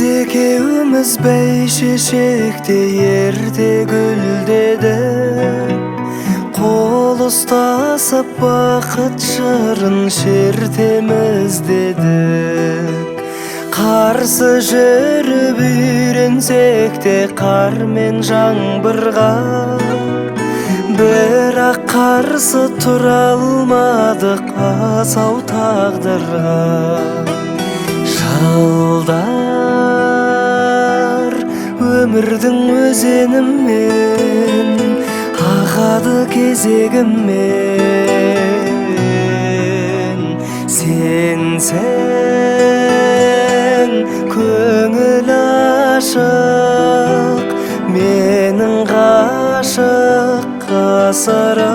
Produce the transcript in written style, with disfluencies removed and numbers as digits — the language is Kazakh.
экөөбүз бәйшешекте ерте гүлдедик. Кол устасып бакыт жырын шертемиз дедик. Карсы жүрүп үйрөнсек те кар мен жаңбырга, бирок карсы тура алмадык асау тагдырга. Жалдар өмүрдүн өзенинен агады кезегиммен. Сен көңүл ашык, менин гашык касырым.